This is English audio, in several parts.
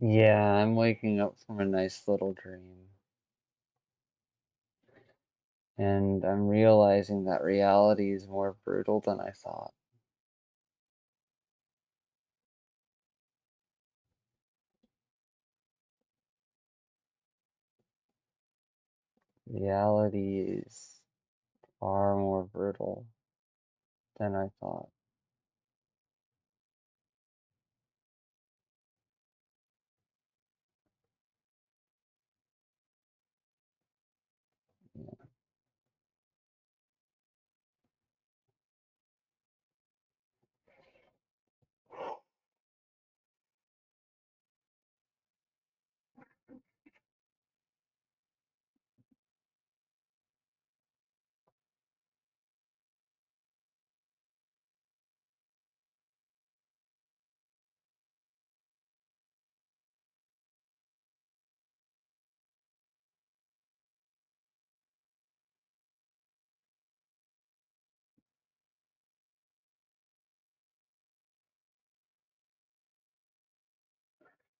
Yeah, I'm waking up from a nice little dream. And I'm realizing that reality is more brutal than I thought. Reality is far more brutal than I thought. Yeah.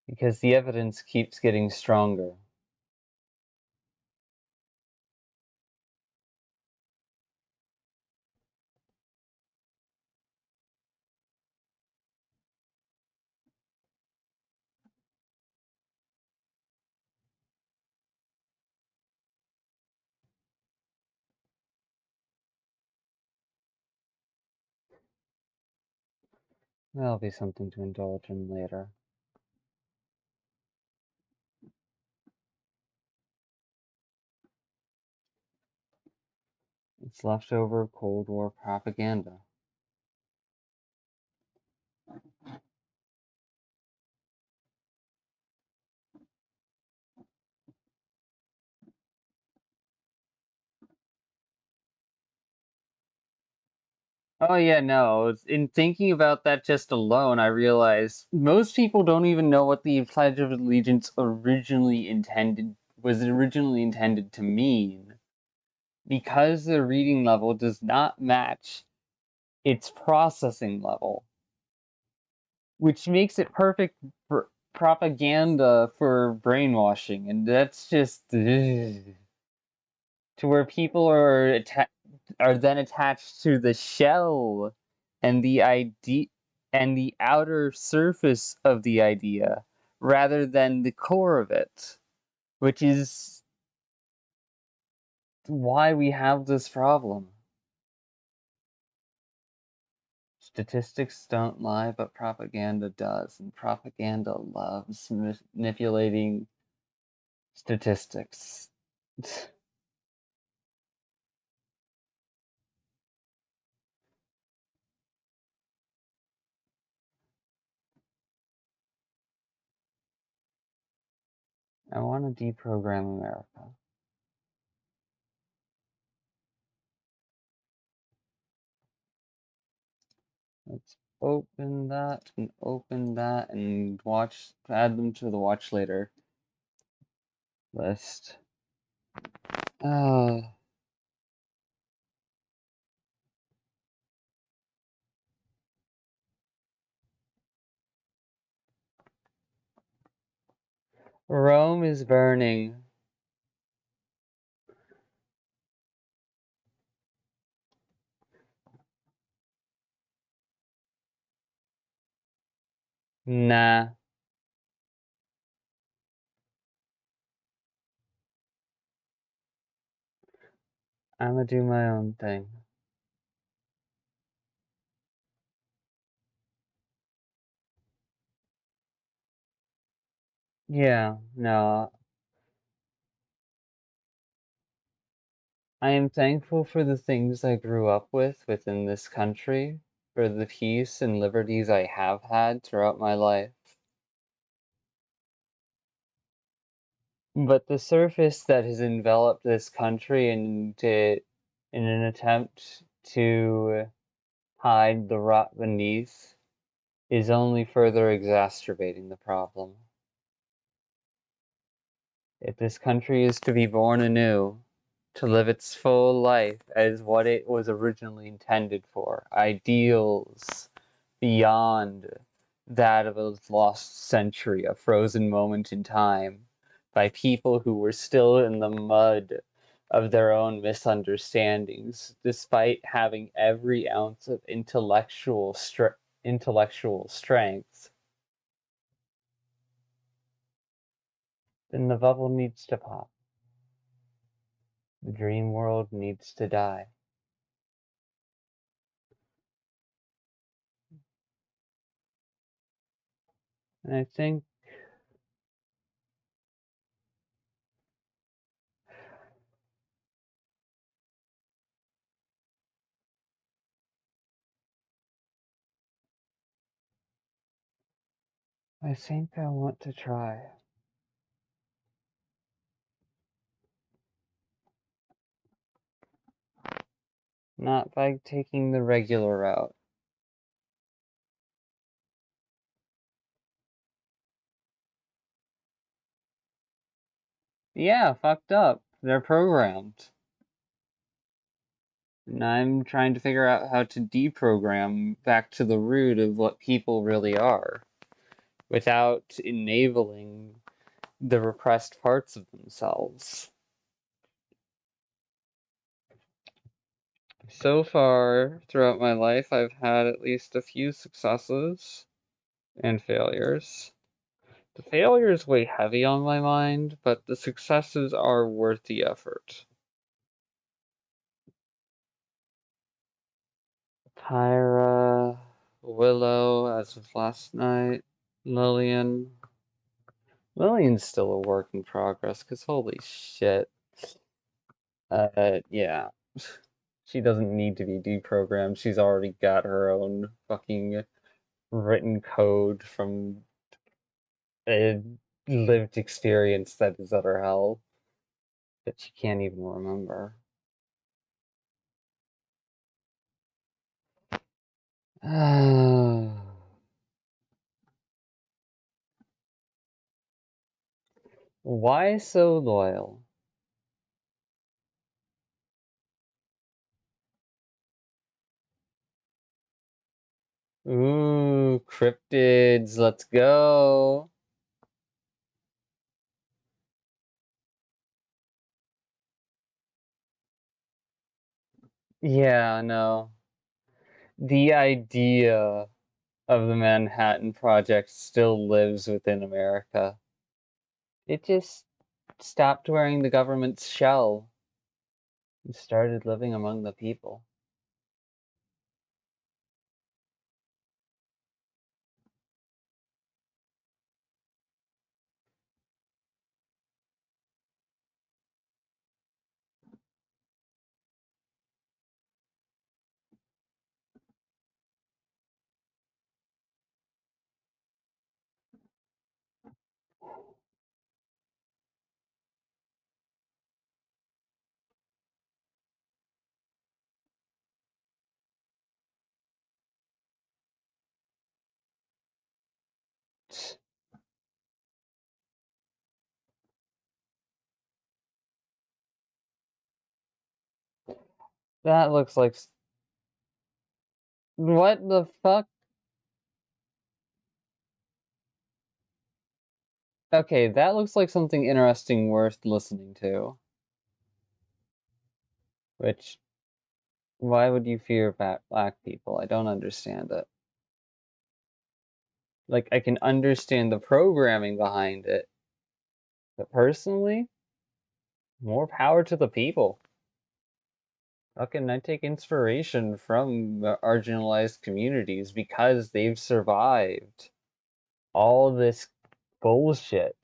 Because the evidence keeps getting stronger. That'll be something to indulge in later. It's leftover Cold War propaganda. Oh yeah, no. In thinking about that just alone, I realized most people don't even know what the Pledge of Allegiance was originally intended to mean, because the reading level does not match its processing level, which makes it perfect for propaganda for brainwashing, and that's just to where people are then attached to the shell and the idea and the outer surface of the idea rather than the core of it, which is why we have this problem. Statistics don't lie, but propaganda does, and propaganda loves manipulating statistics. I want to deprogram America. Let's open that and add them to the watch later list. Uh, Rome is burning. Nah, I'm gonna do my own thing. Yeah, no, I am thankful for the things I grew up with within this country, for the peace and liberties I have had throughout my life. But the surface that has enveloped this country in an attempt to hide the rot beneath is only further exacerbating the problem. If this country is to be born anew, to live its full life as what it was originally intended for, ideals beyond that of a lost century, a frozen moment in time, by people who were still in the mud of their own misunderstandings, despite having every ounce of intellectual strength, then the bubble needs to pop. The dream world needs to die. And I think I want to try. Not by taking the regular route. Yeah, fucked up. They're programmed. And I'm trying to figure out how to deprogram back to the root of what people really are without enabling the repressed parts of themselves. So far, throughout my life, I've had at least a few successes and failures. The failures weigh heavy on my mind, but the successes are worth the effort. Tyra, Willow, as of last night, Lillian. Lillian's still a work in progress, because holy shit. Yeah. She doesn't need to be deprogrammed. She's already got her own fucking written code from a lived experience that is utter hell that she can't even remember. Why so loyal? Ooh, cryptids, let's go. Yeah, no. The idea of the Manhattan Project still lives within America. It just stopped wearing the government's shell and started living among the people. That looks like. What the fuck? Okay, that looks like something interesting worth listening to. Which, why would you fear black people? I don't understand it. Like, I can understand the programming behind it, but personally, more power to the people. Fucking, I take inspiration from the marginalized communities because they've survived all this bullshit.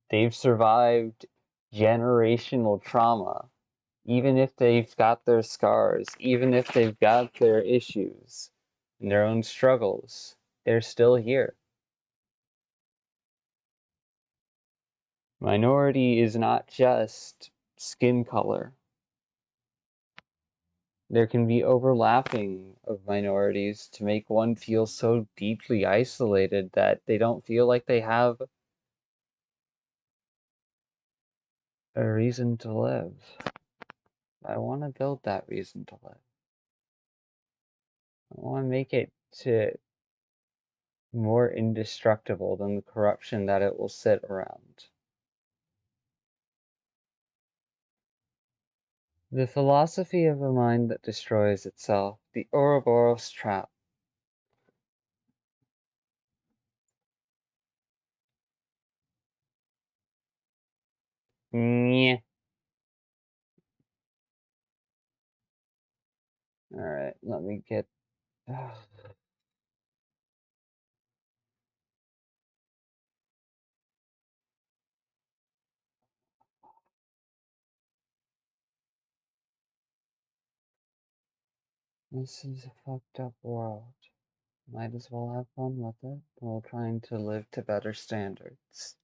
They've survived generational trauma. Even if they've got their scars, even if they've got their issues and their own struggles, they're still here. Minority is not just skin color. There can be overlapping of minorities to make one feel so deeply isolated that they don't feel like they have a reason to live. I want to build that reason to live. I want to make it to more indestructible than the corruption that it will sit around. The philosophy of a mind that destroys itself, the Ouroboros trap. Yeah. Alright, let me get... This is a fucked up world. Might as well have fun with it while trying to live to better standards.